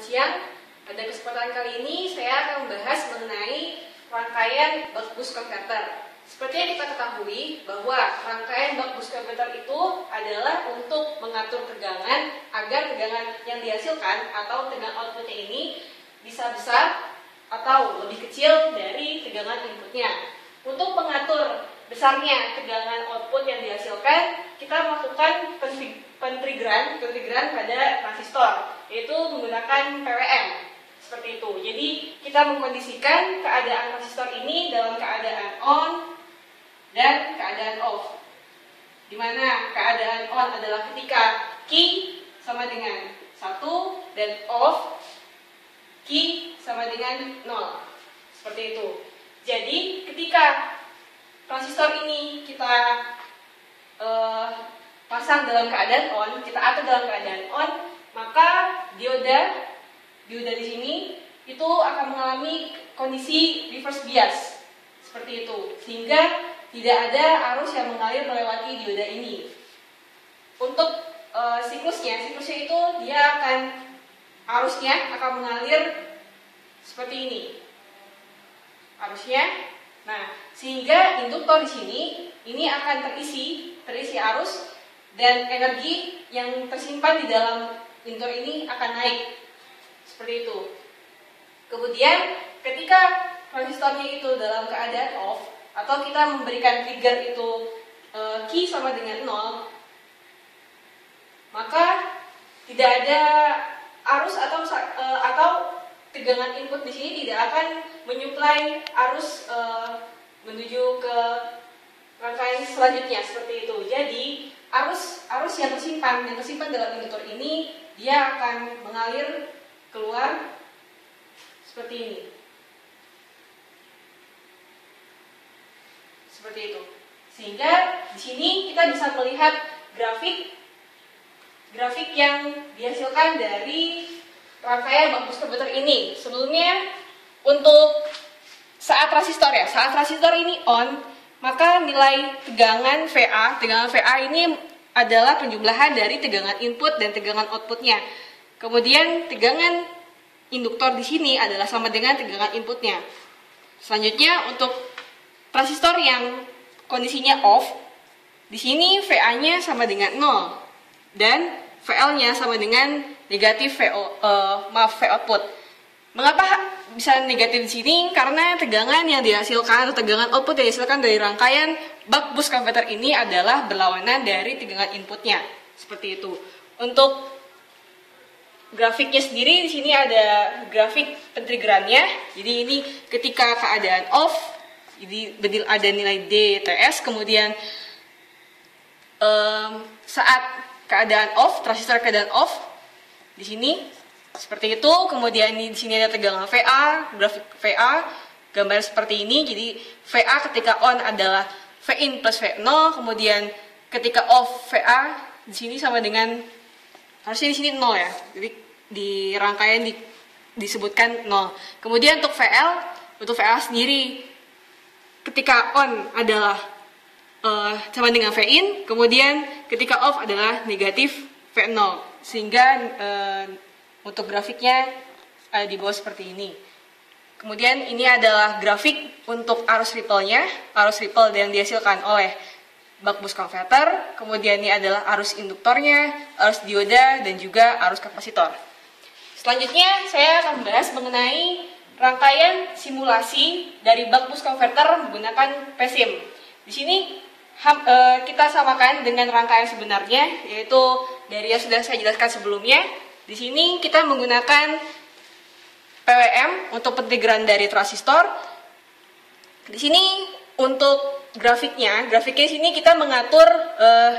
siang. Pada kesempatan kali ini saya akan membahas mengenai rangkaian buck boost converter. Seperti yang kita ketahui bahwa rangkaian buck boost converter itu adalah untuk mengatur tegangan agar tegangan yang dihasilkan atau tegangan outputnya ini bisa besar atau lebih kecil dari tegangan inputnya. Untuk mengatur besarnya tegangan output yang dihasilkan, kita melakukan pentriggeran pada transistor, yaitu menggunakan PWM. Seperti itu. Jadi kita mengkondisikan keadaan transistor ini dalam keadaan on dan keadaan off. Di mana keadaan on adalah ketika key sama dengan 1 dan off key sama dengan 0. Seperti itu. Jadi ketika transistor ini kita pasang dalam keadaan on, kita atur dalam keadaan on, maka dioda di sini itu akan mengalami kondisi reverse bias seperti itu, sehingga tidak ada arus yang mengalir melewati dioda ini. Untuk siklusnya itu dia arusnya akan mengalir seperti ini arusnya. Nah, sehingga induktor di sini ini akan terisi arus, dan energi yang tersimpan di dalam induktor ini akan naik. Seperti itu. Kemudian ketika transistornya itu dalam keadaan off, atau kita memberikan trigger itu key sama dengan 0, maka tidak ada arus atau tegangan input di sini tidak akan menyuplai arus menuju ke rangkaian selanjutnya, seperti itu. Jadi arus yang tersimpan dalam induktor ini dia akan mengalir keluar seperti ini. Seperti itu. Sehingga di sini kita bisa melihat grafik yang dihasilkan dari rangkaian buck boost converter ini. Sebelumnya untuk saat transistor ini on, maka nilai tegangan VA ini adalah penjumlahan dari tegangan input dan tegangan outputnya. Kemudian tegangan induktor di sini adalah sama dengan tegangan inputnya. Selanjutnya untuk transistor yang kondisinya off, di sini VA-nya sama dengan 0 dan VL-nya sama dengan negatif V output. Mengapa bisa negatif di sini? Karena tegangan yang dihasilkan atau tegangan output yang dihasilkan dari rangkaian buck boost converter ini adalah berlawanan dari tegangan inputnya. Seperti itu. Untuk grafiknya sendiri di sini ada grafik pentriggerannya. Jadi ini ketika keadaan off, jadi ada nilai DTS. Kemudian saat keadaan off, transistor keadaan off di sini seperti itu. Kemudian di sini ada tegangan VA, grafik VA, gambar seperti ini. Jadi VA ketika on adalah Vin plus V0, kemudian ketika off VA di sini sama dengan, harusnya di sini 0 ya. Jadi di rangkaian disebutkan 0. Kemudian untuk VL sendiri ketika on adalah sama dengan Vin, kemudian ketika off adalah negatif V0. Sehingga untuk grafiknya ada di bawah seperti ini. Kemudian ini adalah grafik untuk arus ripple-nya, arus ripple yang dihasilkan oleh buck boost converter. Kemudian ini adalah arus induktornya, arus dioda, dan juga arus kapasitor. Selanjutnya saya akan membahas mengenai rangkaian simulasi dari buck boost converter menggunakan PSIM. Di sini kita samakan dengan rangkaian sebenarnya, yaitu dari yang sudah saya jelaskan sebelumnya. Di sini kita menggunakan PWM untuk pentriggeran dari transistor. Di sini untuk grafiknya di sini kita mengatur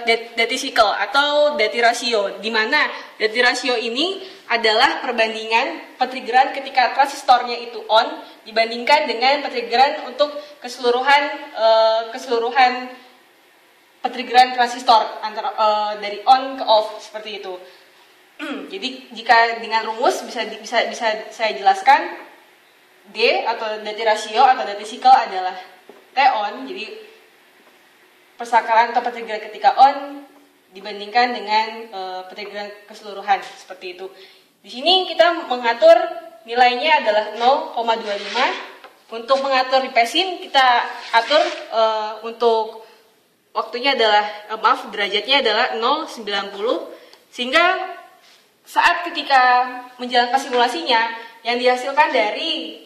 duty cycle atau duty ratio, di mana duty ratio ini adalah perbandingan pentriggeran ketika transistornya itu on dibandingkan dengan pentriggeran untuk keseluruhan pentriggeran transistor dari on ke off, seperti itu. Jadi jika dengan rumus bisa saya jelaskan, D atau duty ratio atau duty cycle adalah T on, jadi persakaran atau pentriggeran ketika on dibandingkan dengan pentriggeran keseluruhan, seperti itu. Di sini kita mengatur nilainya adalah 0,25. Untuk mengatur di PESIN kita atur untuk waktunya adalah derajatnya adalah 0,90, sehingga saat ketika menjalankan simulasinya yang dihasilkan dari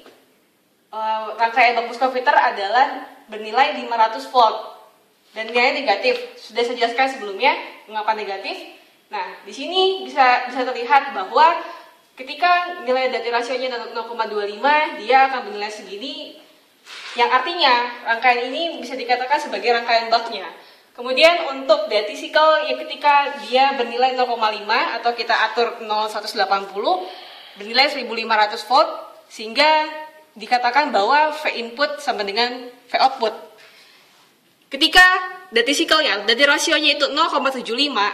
rangkaian bak bus konverter adalah bernilai 500 volt dan nilainya negatif. Sudah saya jelaskan sebelumnya mengapa negatif. Nah, di sini bisa terlihat bahwa ketika nilai dari rasionya 0,25, dia akan bernilai segini, yang artinya rangkaian ini bisa dikatakan sebagai rangkaian baknya. Kemudian untuk duty cycle yang ketika dia bernilai 0,5 atau kita atur 0,180 bernilai 1500 volt, sehingga dikatakan bahwa V input sama dengan V output. Ketika duty cycle-nya, duty rasionya itu 0,75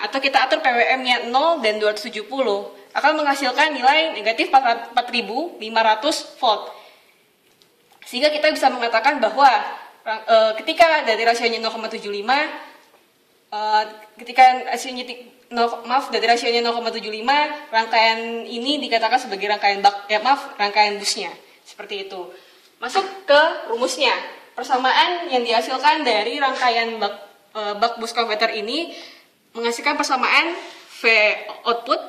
atau kita atur PWM-nya 0 dan 270, akan menghasilkan nilai negatif 4500 volt. Sehingga kita bisa mengatakan bahwa ketika dari rasionya 0,75, ketika rasionya dari rasionya 0,75, rangkaian ini dikatakan sebagai rangkaian rangkaian busnya. Seperti itu. Masuk ke rumusnya. Persamaan yang dihasilkan dari rangkaian bak bus konverter ini menghasilkan persamaan V output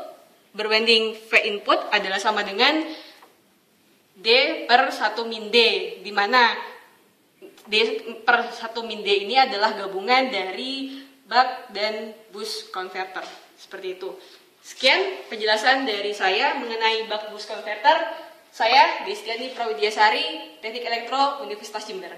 berbanding V input adalah sama dengan D per 1 min D, di mana D per 1 min D ini adalah gabungan dari bak dan bus konverter. Seperti itu. Sekian penjelasan dari saya mengenai bak bus konverter. Saya Destiani Prawidyasari, Teknik Elektro, Universitas Jember.